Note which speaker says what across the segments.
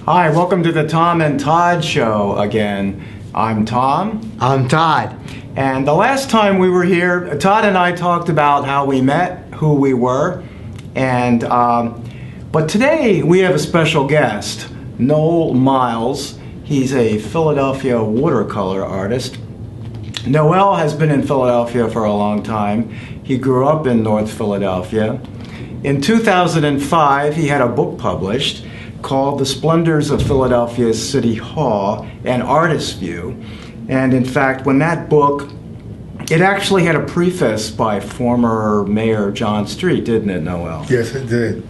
Speaker 1: Hi, welcome to the Thom and Todd Show again. I'm Thom.
Speaker 2: I'm Todd.
Speaker 1: And the last time we were here, Todd and I talked about how we met, who we were, and but today we have a special guest, Noel Miles. He's a Philadelphia watercolor artist. Noel has been in Philadelphia for a long time. He grew up in North Philadelphia. In 2005, he had a book published called The Splendors of Philadelphia's City Hall, an Artist's View. And in fact, when that book, it actually had a preface by former Mayor John Street, didn't it, Noel?
Speaker 3: Yes, it did.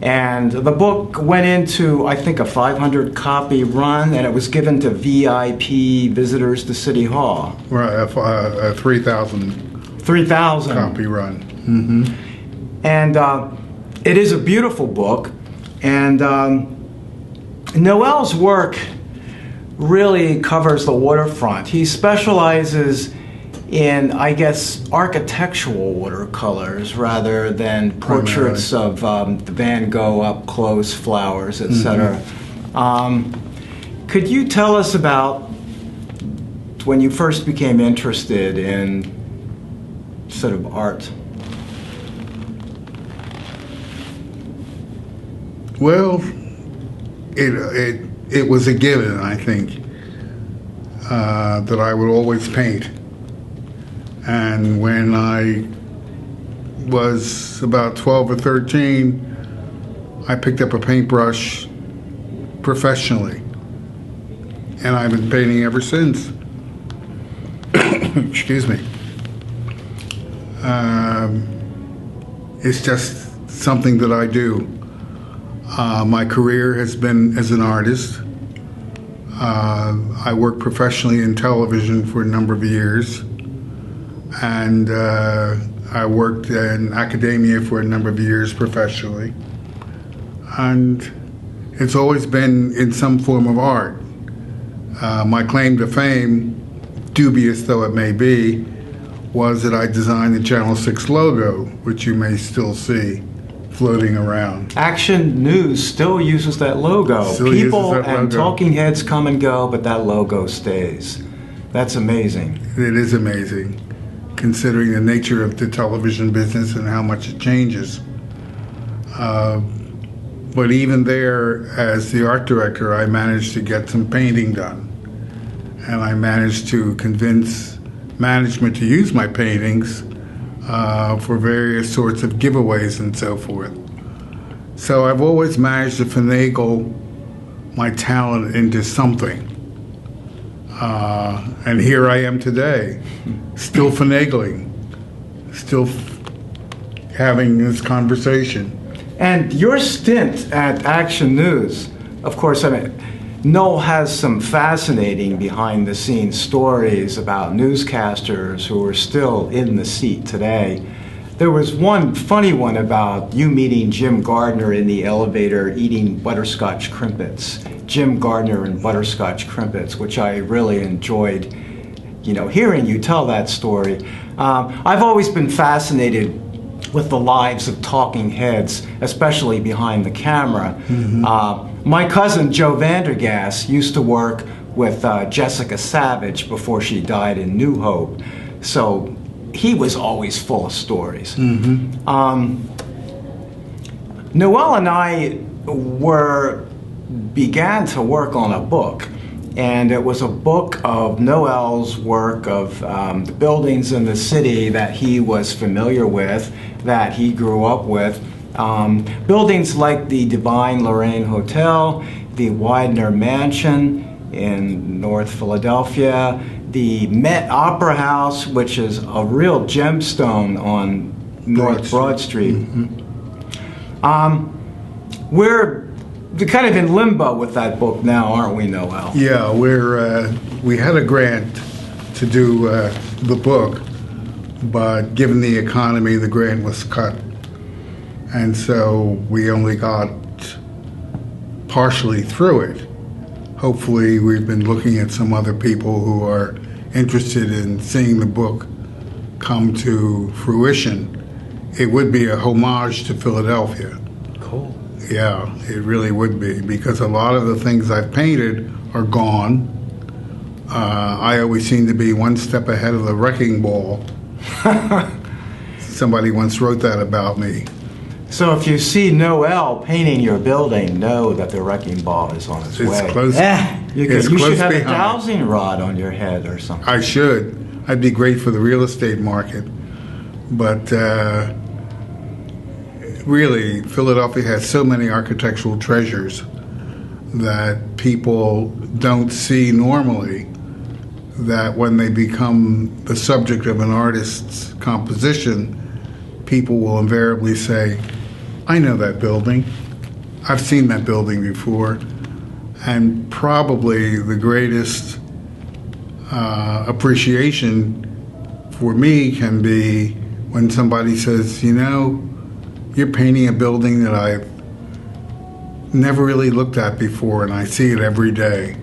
Speaker 1: And the book went into, I think, a 500 copy run, and it was given to VIP visitors to City Hall.
Speaker 3: Right, a 3,000 copy run.
Speaker 1: Mm-hmm. And it is a beautiful book. And Noel's work really covers the waterfront. He specializes in, I guess, architectural watercolors rather than portraits of the Van Gogh up close, flowers, etc. Could you tell us about when you first became interested in sort of art?
Speaker 3: Well, it was a given, I think, that I would always paint. And when I was about 12 or 13, I picked up a paintbrush professionally. And I've been painting ever since. Excuse me. It's just something that I do. My career has been as an artist. I worked professionally in television for a number of years. And I worked in academia for a number of years professionally. And it's always been in some form of art. My claim to fame, dubious though it may be, was that I designed the Channel 6 logo, which you may still see floating around.
Speaker 1: Action News still uses that logo. People and talking heads come and go, but that logo stays. That's amazing.
Speaker 3: It is amazing, considering the nature of the television business and how much it changes. But even there, as the art director, I managed to get some painting done. And I managed to convince management to use my paintings for various sorts of giveaways and so forth. So I've always managed to finagle my talent into something. And here I am today, still finagling, still having this conversation.
Speaker 1: And your stint at Action News, of course, I mean, Noel has some fascinating behind-the-scenes stories about newscasters who are still in the seat today. There was one funny one about you meeting Jim Gardner in the elevator eating butterscotch crimpets. Jim Gardner and butterscotch crimpets, which I really enjoyed, hearing you tell that story. I've always been fascinated with the lives of talking heads, especially behind the camera. My cousin Joe Vandergas used to work with Jessica Savage before she died in New Hope, so he was always full of stories. Noel and I began to work on a book, and it was a book of Noel's work of the buildings in the city that he was familiar with, that he grew up with. Buildings like the Divine Lorraine Hotel, the Widener Mansion in North Philadelphia, the Met Opera House, which is a real gemstone on North Broad Street. We're kind of in limbo with that book now, aren't we, Noel?
Speaker 3: Yeah, we had a grant to do the book, but given the economy, the grant was cut. And so we only got partially through it. Hopefully we've been looking at some other people who are interested in seeing the book come to fruition. It would be a homage to Philadelphia.
Speaker 1: Cool.
Speaker 3: Yeah, it really would be, because a lot of the things I've painted are gone. I always seem to be one step ahead of the wrecking ball. Somebody once wrote that about me.
Speaker 1: So if you see Noel painting your building, know that the wrecking ball is on its way.
Speaker 3: It's close.
Speaker 1: You
Speaker 3: It's
Speaker 1: should
Speaker 3: close
Speaker 1: have a
Speaker 3: behind.
Speaker 1: dowsing rod on your head or something.
Speaker 3: I should. I'd be great for the real estate market. But really, Philadelphia has so many architectural treasures that people don't see normally, that when they become the subject of an artist's composition, people will invariably say, I know that building. I've seen that building before. And probably the greatest appreciation for me can be when somebody says, you know, you're painting a building that I've never really looked at before, and I see it every day.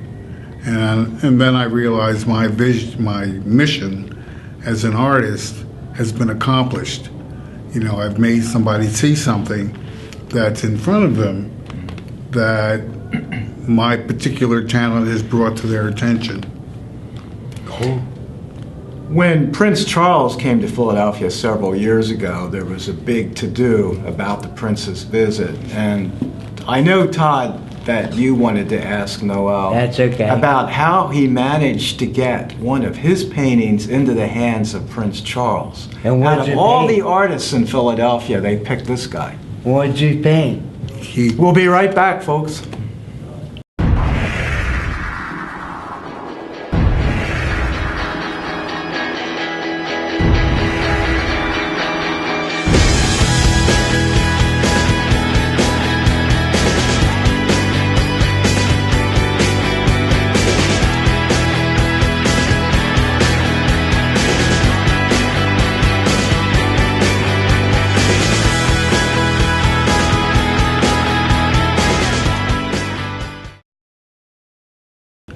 Speaker 3: And then I realize my mission as an artist has been accomplished. You know, I've made somebody see something that's in front of them that my particular talent has brought to their attention.
Speaker 1: When Prince Charles came to Philadelphia several years ago, there was a big to-do about the Prince's visit. And I know, Todd, that you wanted to ask Noel
Speaker 2: That's okay.
Speaker 1: about how he managed to get one of his paintings into the hands of Prince Charles.
Speaker 2: And
Speaker 1: out
Speaker 2: what'd
Speaker 1: of
Speaker 2: you
Speaker 1: all
Speaker 2: paint?
Speaker 1: the artists in Philadelphia, they picked this guy.
Speaker 2: What'd you paint?
Speaker 1: We'll be right back, folks.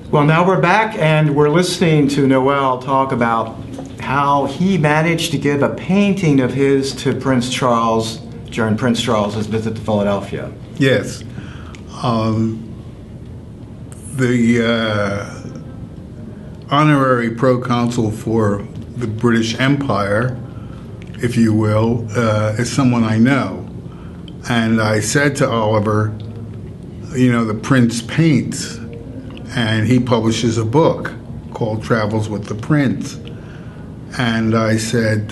Speaker 1: Well, now we're back and we're listening to Noel talk about how he managed to give a painting of his to Prince Charles during Prince Charles's visit to Philadelphia.
Speaker 3: Yes. The honorary proconsul for the British Empire, if you will, is someone I know. And I said to Oliver, you know, the Prince paints, and he publishes a book called Travels with the Prince. And I said,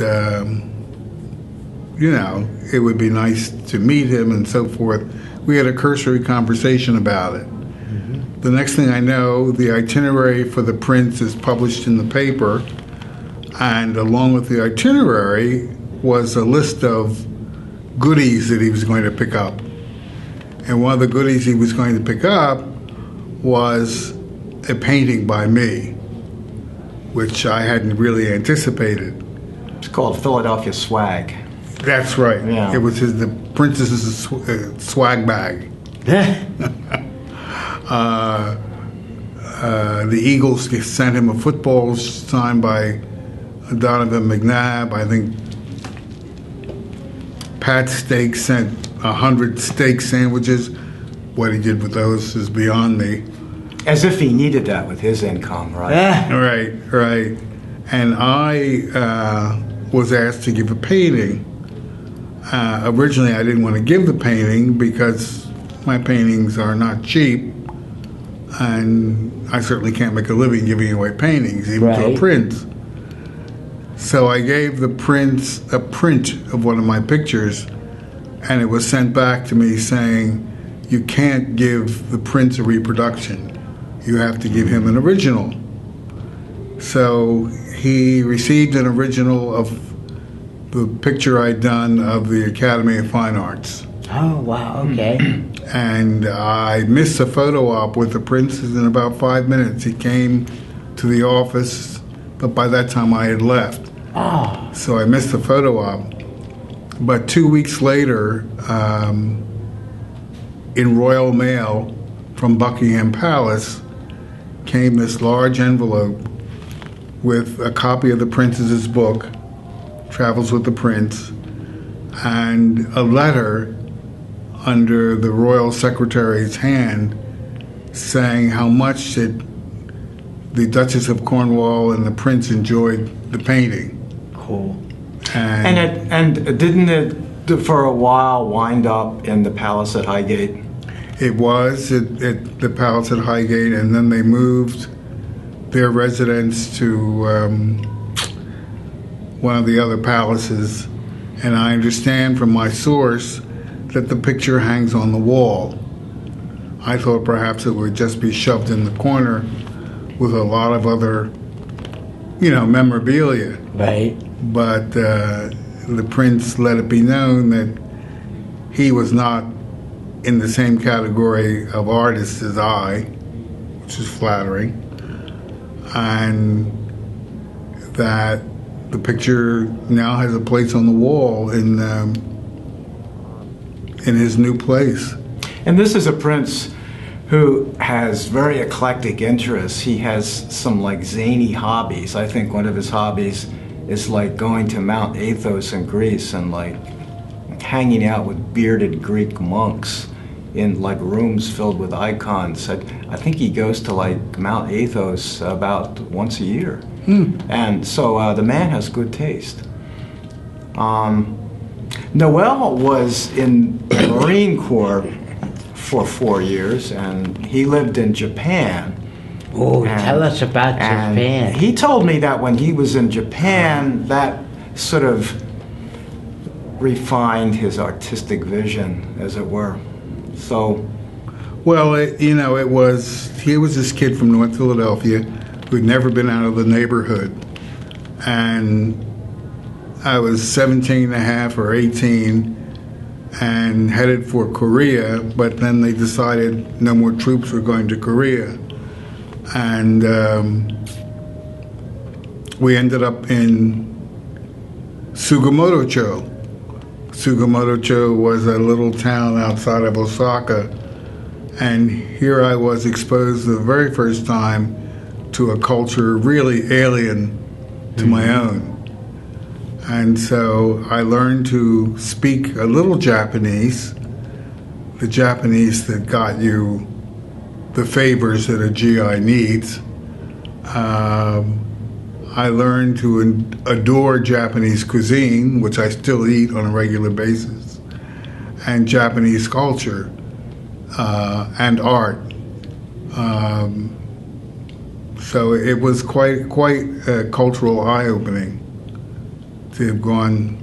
Speaker 3: you know, it would be nice to meet him and so forth. We had a cursory conversation about it. Mm-hmm. The next thing I know, the itinerary for the Prince is published in the paper, and along with the itinerary was a list of goodies that he was going to pick up. And one of the goodies he was going to pick up was a painting by me, which I hadn't really anticipated.
Speaker 1: It's called Philadelphia Swag.
Speaker 3: That's right.
Speaker 1: Yeah.
Speaker 3: It was the Princess's swag bag. The Eagles sent him a football signed by Donovan McNabb. I think Pat Steak sent 100 steak sandwiches. What he did with those is beyond me.
Speaker 1: As if he needed that with his income, right?
Speaker 3: Right. And I was asked to give a painting. Originally, I didn't want to give the painting because my paintings are not cheap, and I certainly can't make a living giving away paintings, even to a prince. So I gave the prince a print of one of my pictures, and it was sent back to me saying, you can't give the prince a reproduction. You have to give him an original. So he received an original of the picture I'd done of the Academy of Fine Arts.
Speaker 2: Oh, wow, okay.
Speaker 3: And I missed a photo op with the prince in about 5 minutes. He came to the office, but by that time I had left.
Speaker 2: Oh.
Speaker 3: So I missed the photo op. But 2 weeks later, in Royal Mail from Buckingham Palace, came this large envelope with a copy of the Princess's book, Travels with the Prince, and a letter under the royal secretary's hand, saying how much that the Duchess of Cornwall and the Prince enjoyed the painting.
Speaker 2: Cool.
Speaker 3: And
Speaker 1: didn't it for a while wind up in the palace at Highgate?
Speaker 3: it was at the palace at Highgate, and then they moved their residence to one of the other palaces. And I understand from my source that the picture hangs on the wall. I thought perhaps it would just be shoved in the corner with a lot of other, memorabilia.
Speaker 2: Right.
Speaker 3: But the prince let it be known that he was not in the same category of artist as I, which is flattering, and that the picture now has a place on the wall in his new place.
Speaker 1: And this is a prince who has very eclectic interests. He has some zany hobbies. I think one of his hobbies is going to Mount Athos in Greece and hanging out with bearded Greek monks in rooms filled with icons. I think he goes to Mount Athos about once a year. And so the man has good taste. Noel was in the Marine Corps for 4 years, and he lived in Japan.
Speaker 2: Oh, tell us about Japan.
Speaker 1: He told me that when he was in Japan, that sort of refined his artistic vision, as it were. So,
Speaker 3: well, he was this kid from North Philadelphia who'd never been out of the neighborhood, and I was 17 and a half or 18 and headed for Korea, but then they decided no more troops were going to Korea. And we ended up in Sugimoto-cho. Sugimoto-cho was a little town outside of Osaka, and here I was exposed the very first time to a culture really alien to my own. And so I learned to speak a little Japanese, the Japanese that got you the favors that a GI needs. I learned to adore Japanese cuisine, which I still eat on a regular basis, and Japanese culture and art. So it was quite a cultural eye-opening to have gone.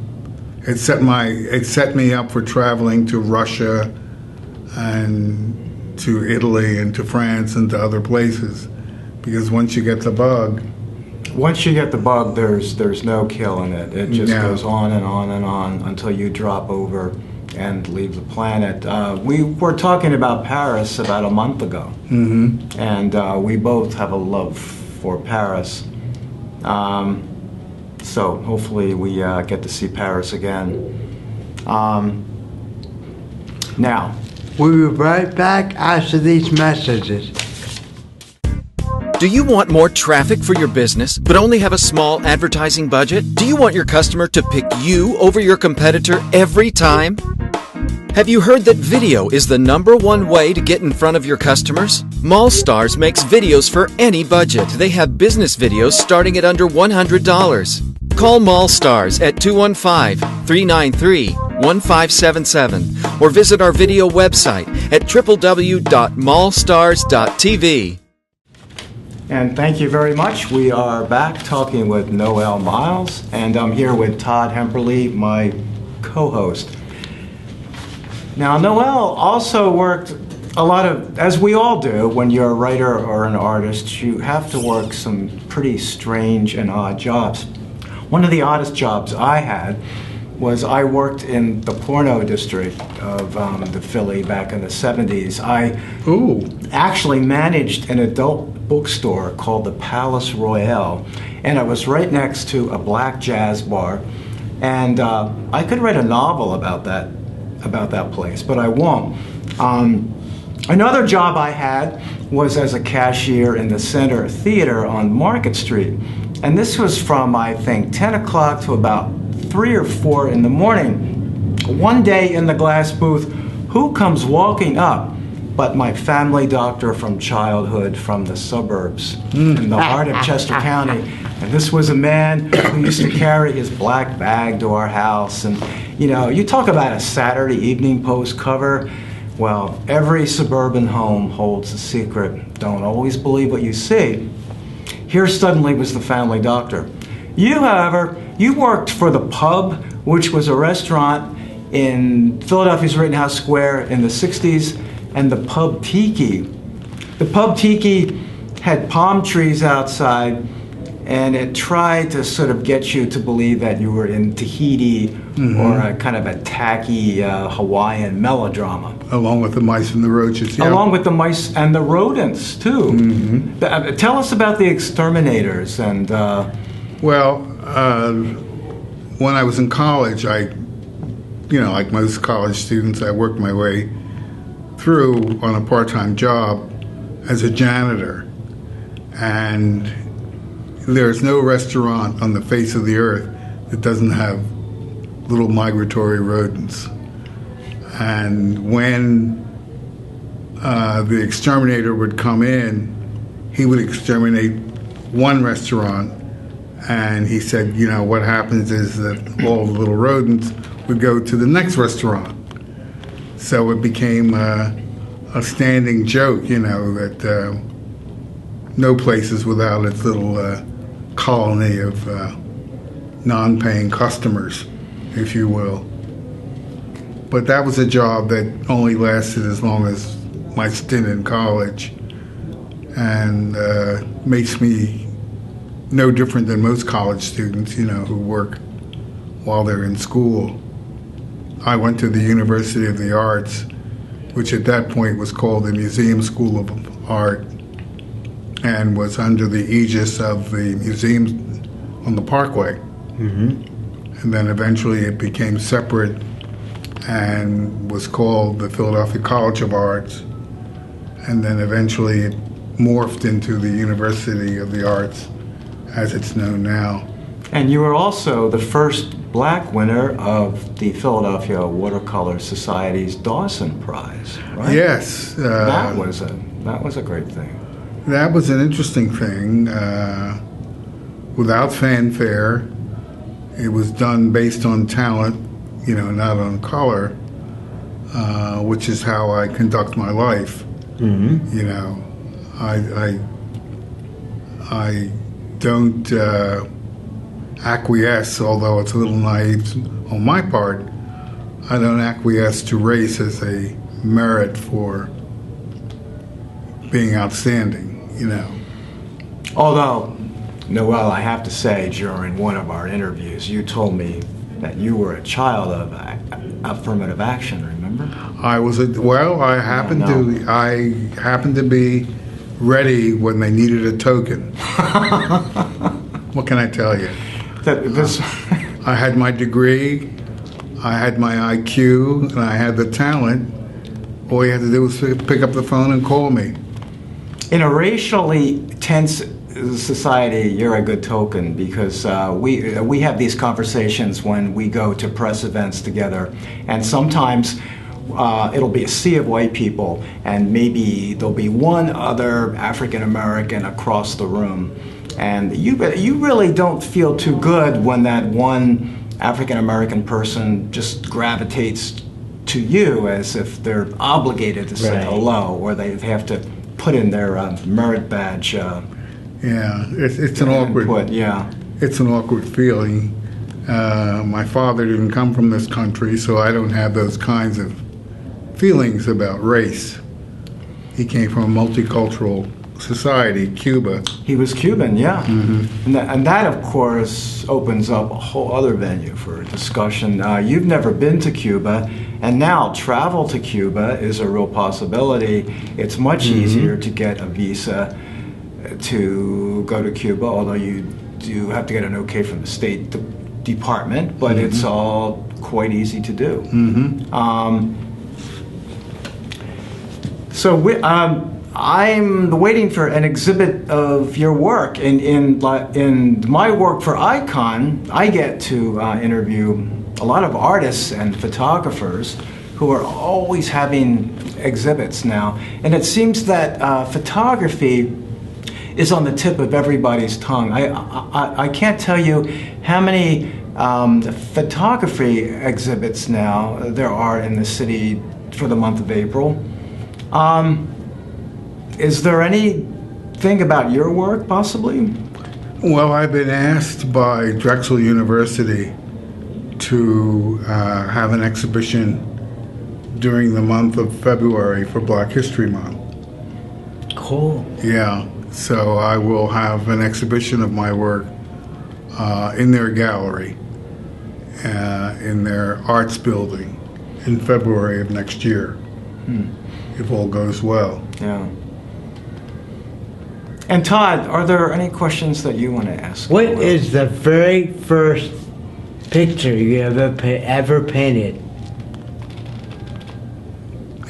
Speaker 3: It set me up for traveling to Russia and to Italy and to France and to other places, because once you get the bug, there's no killing it. It just goes on and on and on until you drop over and leave the planet. We were talking about Paris about a month ago, and we both have a love for Paris. So hopefully we get to see Paris again. Now,
Speaker 2: we'll be right back after these messages.
Speaker 4: Do you want more traffic for your business, but only have a small advertising budget? Do you want your customer to pick you over your competitor every time? Have you heard that video is the #1 way to get in front of your customers? MallStars makes videos for any budget. They have business videos starting at under $100. Call MallStars at 215-393-1577 or visit our video website at www.mallstars.tv.
Speaker 1: and thank you very much. We are back talking with Noel Miles, and I'm here with Todd Hemperly, my co-host. Now, Noel also worked a lot of, as we all do, when you're a writer or an artist, you have to work some pretty strange and odd jobs. One of the oddest jobs I had was I worked in the porno district of the Philly back in the 70s. I actually managed an adult bookstore called the Palace Royale, and it was right next to a black jazz bar. And I could write a novel about that place, but I won't. Another job I had was as a cashier in the Center Theater on Market Street. And this was from, I think, 10 o'clock to about 3 or 4 in the morning. One day in the glass booth, who comes walking up but my family doctor from childhood from the suburbs in the heart of Chester County. And this was a man who used to carry his black bag to our house. And, you know, you talk about a Saturday Evening Post cover. Well, every suburban home holds a secret. Don't always believe what you see. Here suddenly was the family doctor. You, however, you worked for the Pub, which was a restaurant in Philadelphia's Rittenhouse Square in the 60s, and the Pub Tiki. The Pub Tiki had palm trees outside, and it tried to sort of get you to believe that you were in Tahiti or a kind of a tacky Hawaiian melodrama.
Speaker 3: Along with the mice and the roaches, yeah.
Speaker 1: Along with the mice and the rodents, too. Tell us about the exterminators and...
Speaker 3: Well, when I was in college, like most college students, I worked my way through on a part-time job as a janitor. And there's no restaurant on the face of the earth that doesn't have little migratory rodents. And when the exterminator would come in, he would exterminate one restaurant. And he said, you know, what happens is that all the little rodents would go to the next restaurant. So it became a standing joke, you know, that no place is without its little colony of non-paying customers, if you will. But that was a job that only lasted as long as my stint in college, and makes me no different than most college students, you know, who work while they're in school. I went to the University of the Arts, which at that point was called the Museum School of Art, and was under the aegis of the museums on the Parkway. And then eventually it became separate and was called the Philadelphia College of Arts. And then eventually it morphed into the University of the Arts as it's known now.
Speaker 1: And you were also the first black winner of the Philadelphia Watercolor Society's Dawson Prize, right?
Speaker 3: Yes.
Speaker 1: That was a great thing.
Speaker 3: That was an interesting thing. Without fanfare, it was done based on talent, you know, not on color, which is how I conduct my life. You know, I don't acquiesce, although it's a little naive on my part. I don't acquiesce to race as a merit for being outstanding, you know.
Speaker 1: Although, Noel, I have to say, during one of our interviews, you told me that you were a child of affirmative action, remember?
Speaker 3: I happened to be ready when they needed a token. What can I tell you? I had my degree, I had my IQ, and I had the talent. All you had to do was pick up the phone and call me.
Speaker 1: In a racially tense society, you're a good token, because we have these conversations when we go to press events together, and sometimes it'll be a sea of white people, and maybe there'll be one other African American across the room, and you really don't feel too good when that one African American person just gravitates to you as if they're obligated to say hello, or they have to put in their merit badge.
Speaker 3: It's an awkward
Speaker 1: input, yeah.
Speaker 3: It's an awkward feeling. My father didn't come from this country, so I don't have those kinds of feelings about race. He came from a multicultural society, Cuba.
Speaker 1: He was Cuban, yeah. And that, of course, opens up a whole other venue for discussion. You've never been to Cuba, and now travel to Cuba is a real possibility. It's much easier to get a visa to go to Cuba, although you do have to get an okay from the State Department, but it's all quite easy to do. I'm waiting for an exhibit of your work. In my work for Icon, I get to interview a lot of artists and photographers who are always having exhibits now. And it seems that photography is on the tip of everybody's tongue. I can't tell you how many photography exhibits now there are in the city for the month of April. Is there anything about your work, possibly?
Speaker 3: Well, I've been asked by Drexel University to have an exhibition during the month of February for Black History Month.
Speaker 2: Cool.
Speaker 3: Yeah, so I will have an exhibition of my work in their gallery, in their arts building in February of next year, if all goes well.
Speaker 1: Yeah. And Todd, are there any questions that you want to ask?
Speaker 2: What is the very first picture you ever painted?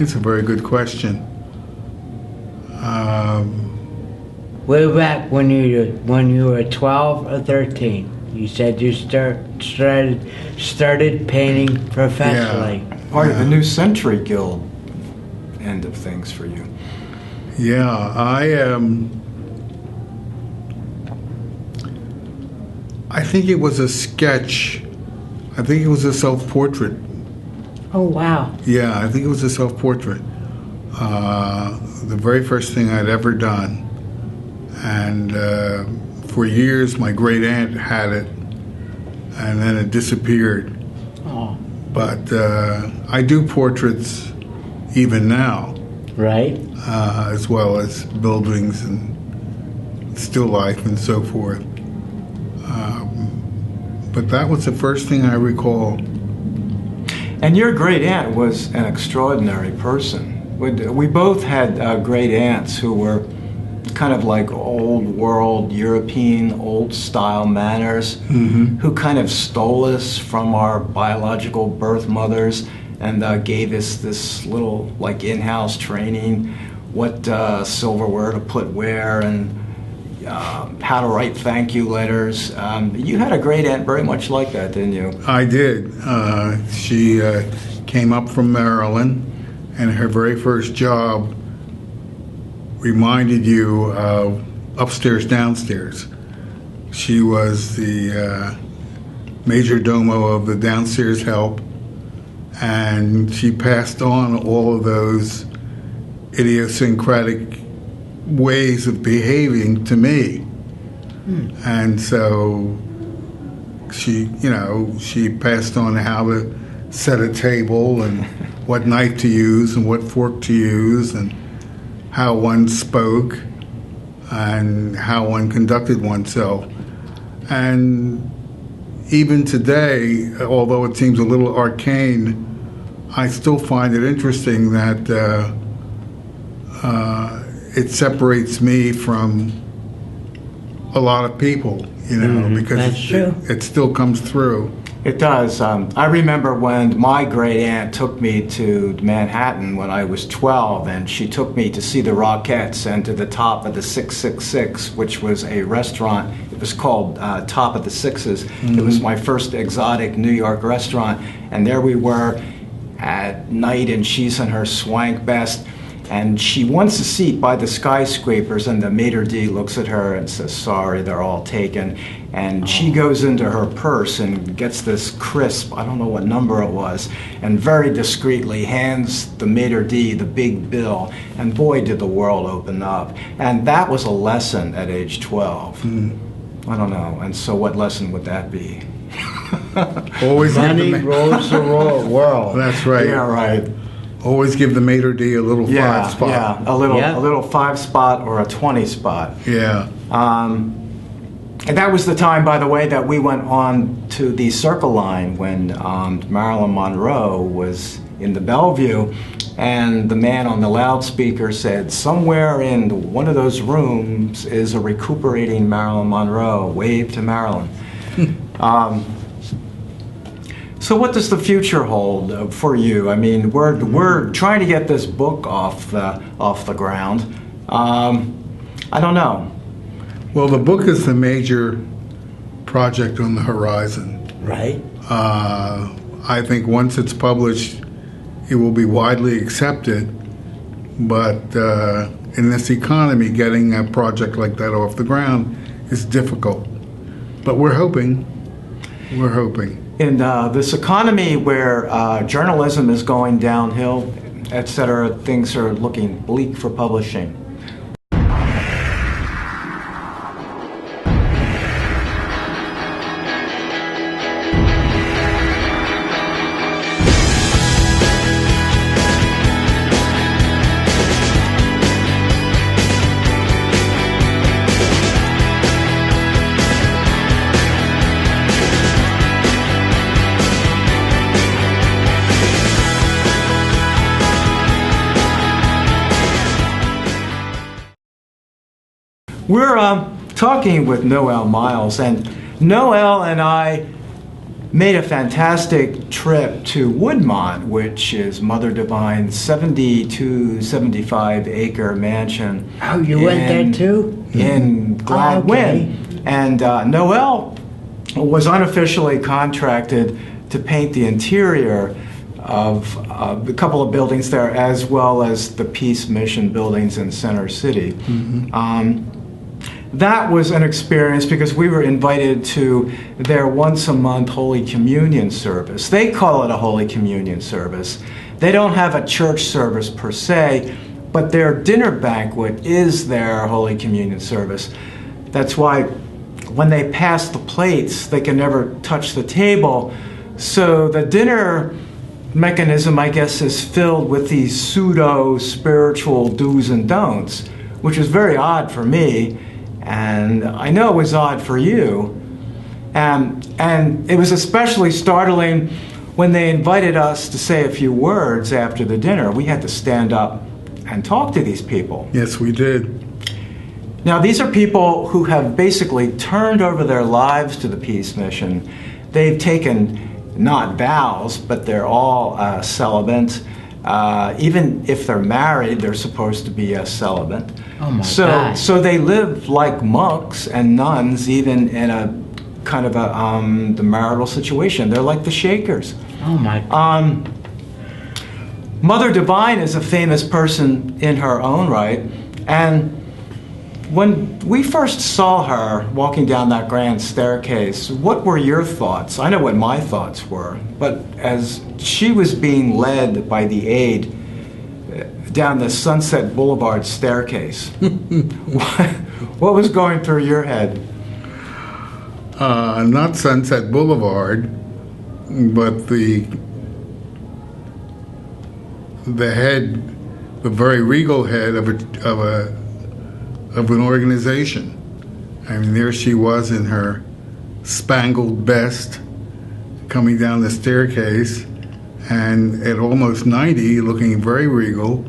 Speaker 3: It's a very good question.
Speaker 2: Way back when you were 12 or 13, you said you started painting professionally.
Speaker 1: Part of the New Century Guild end of things for you.
Speaker 3: Yeah, I think it was a sketch. I think it was a self-portrait.
Speaker 2: Oh wow!
Speaker 3: Yeah, I think it was a self-portrait. The very first thing I'd ever done. And for years, my great aunt had it, and then it disappeared.
Speaker 2: Oh.
Speaker 3: But I do portraits even now,
Speaker 2: Right.
Speaker 3: as well as buildings and still life and so forth. But that was the first thing I recall.
Speaker 1: And your great aunt was an extraordinary person. We both had great aunts who were kind of like old world European old style manners, who kind of stole us from our biological birth mothers and gave us this little like in-house training, what silverware to put where and how to write thank you letters. You had a great aunt very much like that, didn't you?
Speaker 3: I did. She came up from Maryland, and her very first job reminded you of upstairs, downstairs. She was the major domo of the downstairs help, and she passed on all of those idiosyncratic ways of behaving to me. And so she passed on how to set a table and what knife to use and what fork to use and how one spoke and how one conducted oneself. And even today, although it seems a little arcane, I still find it interesting that it separates me from a lot lot of people, because it still comes through.
Speaker 1: It does. I remember when my great aunt took me to Manhattan when I was 12, and she took me to see the Rockettes and to the top of the 666, which was a restaurant. It was called Top of the Sixes. Mm-hmm. It was my first exotic New York restaurant, and there we were at night, and she's in her swank best, and she wants a seat by the skyscrapers, and the maitre d' looks at her and says, "Sorry, they're all taken." And she goes into her purse and gets this crisp, I don't know what number it was, and very discreetly hands the maitre d' the big bill, and boy did the world open up. And that was a lesson at age 12. I don't know, and so what lesson would that be?
Speaker 3: Always
Speaker 2: Money rules the world.
Speaker 3: That's right.
Speaker 1: Yeah, right.
Speaker 3: Always give the maitre d' a little
Speaker 1: Yeah,
Speaker 3: 5 spot.
Speaker 1: yeah, a little 5 spot or a 20 spot.
Speaker 3: Yeah.
Speaker 1: And that was the time, by the way, that we went on to the Circle Line when Marilyn Monroe was in the Bellevue, and the man on the loudspeaker said, "Somewhere in one of those rooms is a recuperating Marilyn Monroe. Wave to Marilyn." So what does the future hold for you? I mean, we're trying to get this book off the ground. I don't know.
Speaker 3: Well, the book is the major project on the horizon.
Speaker 2: Right.
Speaker 3: I think once it's published, it will be widely accepted. But in this economy, getting a project like that off the ground is difficult. But we're hoping. We're hoping.
Speaker 1: In this economy where journalism is going downhill, etc., things are looking bleak for publishing. We're talking with Noel Miles, and Noel and I made a fantastic trip to Woodmont, which is Mother Divine's 75 acre mansion.
Speaker 2: Oh, you went there too?
Speaker 1: In Gladwin.
Speaker 2: Okay.
Speaker 1: And Noel was unofficially contracted to paint the interior of a couple of buildings there, as well as the Peace Mission buildings in Center City. Mm-hmm. That was an experience because we were invited to their once-a-month Holy Communion service. They call it a Holy Communion service. They don't have a church service per se, but their dinner banquet is their Holy Communion service. That's why when they pass the plates, they can never touch the table. So the dinner mechanism, I guess, is filled with these pseudo-spiritual do's and don'ts, which is very odd for me. And I know it was odd for you. And it was especially startling when they invited us to say a few words after the dinner. We had to stand up and talk to these people.
Speaker 3: Yes, we did.
Speaker 1: Now, these are people who have basically turned over their lives to the Peace Mission. They've taken not vows, but they're all celibate. Even if they're married, they're supposed to be celibate.
Speaker 2: Oh my God.
Speaker 1: So they live like monks and nuns, even in a kind of the marital situation. They're like the Shakers.
Speaker 2: Oh my God.
Speaker 1: Mother Divine is a famous person in her own right, and when we first saw her walking down that grand staircase, what were your thoughts? I know what my thoughts were, but as she was being led by the aide down the Sunset Boulevard staircase, what was going through your head?
Speaker 3: Not Sunset Boulevard, but the head, the very regal head of an organization. I mean, there she was in her spangled vest, coming down the staircase, and at almost 90, looking very regal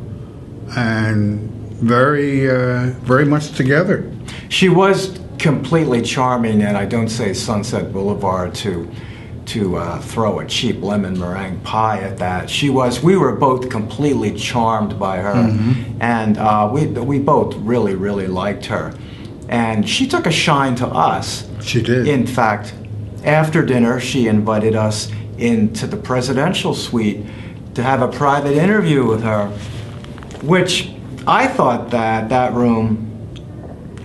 Speaker 3: and very much together.
Speaker 1: She was completely charming, and I don't say Sunset Boulevard to throw a cheap lemon meringue pie at that. We were both completely charmed by her, mm-hmm. and we both really, really liked her. And she took a shine to us.
Speaker 3: She did.
Speaker 1: In fact, after dinner, she invited us into the presidential suite to have a private interview with her, which I thought that room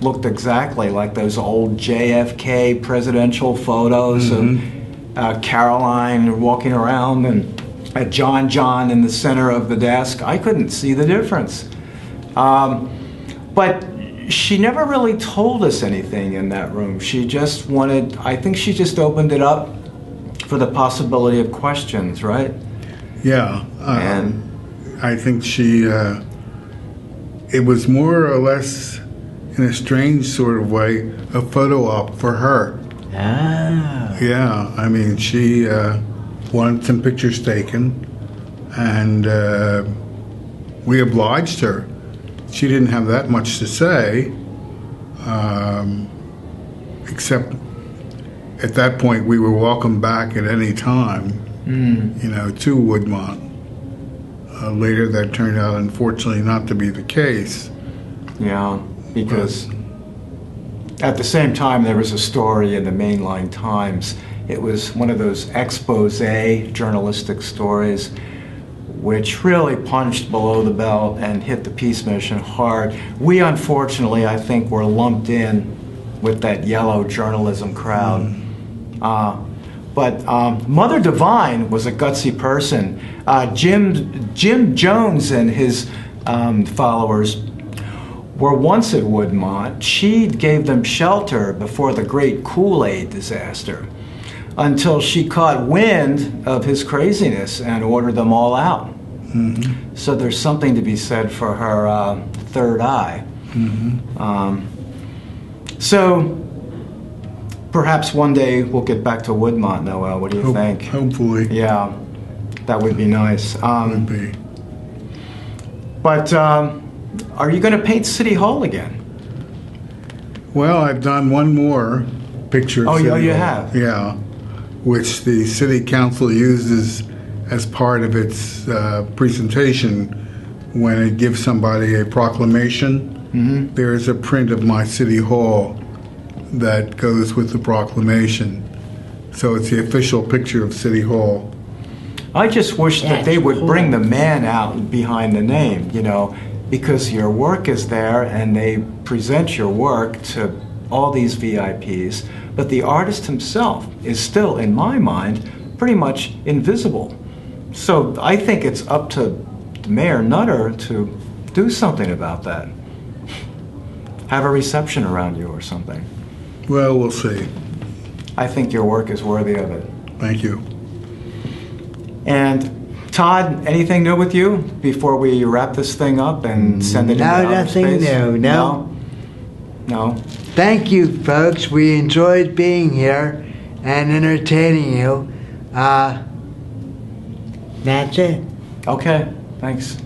Speaker 1: looked exactly like those old JFK presidential photos mm-hmm. of Caroline walking around and John in the center of the desk. I couldn't see the difference. But she never really told us anything in that room. She just I think she just opened it up for the possibility of questions, right?
Speaker 3: Yeah.
Speaker 1: And
Speaker 3: I think it was more or less, in a strange sort of way, a photo op for her.
Speaker 2: Ah.
Speaker 3: Yeah, I mean, she wanted some pictures taken, and we obliged her. She didn't have that much to say, except at that point we were welcome back at any time, to Woodmont. Later that turned out, unfortunately, not to be the case.
Speaker 1: Yeah, because at the same time there was a story in the Mainline Times. It was one of those expose journalistic stories which really punched below the belt and hit the peace mission hard. We, unfortunately, I think, were lumped in with that yellow journalism crowd. But Mother Divine was a gutsy person. Jim Jones and his followers were once at Woodmont. She gave them shelter before the great Kool-Aid disaster, until she caught wind of his craziness and ordered them all out. Mm-hmm. So there's something to be said for her third eye. Mm-hmm. So perhaps one day we'll get back to Woodmont, Noel. What do you think?
Speaker 3: Hopefully.
Speaker 1: Yeah, that would be nice.
Speaker 3: Would be.
Speaker 1: But are you going to paint City Hall again?
Speaker 3: Well, I've done one more picture of City Hall.
Speaker 1: You have?
Speaker 3: Yeah, which the City Council uses as part of its presentation when it gives somebody a proclamation. Mm-hmm. There is a print of my City Hall that goes with the proclamation. So it's the official picture of City Hall.
Speaker 1: I just wish that they would bring the man out behind the name, because your work is there and they present your work to all these VIPs, but the artist himself is still, in my mind, pretty much invisible. So I think it's up to Mayor Nutter to do something about that. Have a reception around you or something.
Speaker 3: Well, we'll see.
Speaker 1: I think your work is worthy of it.
Speaker 3: Thank you.
Speaker 1: And Todd, anything new with you before we wrap this thing up and send it into outer
Speaker 2: nothing
Speaker 1: space?
Speaker 2: new. No. Thank you, folks. We enjoyed being here and entertaining you. That's it.
Speaker 1: Okay, thanks.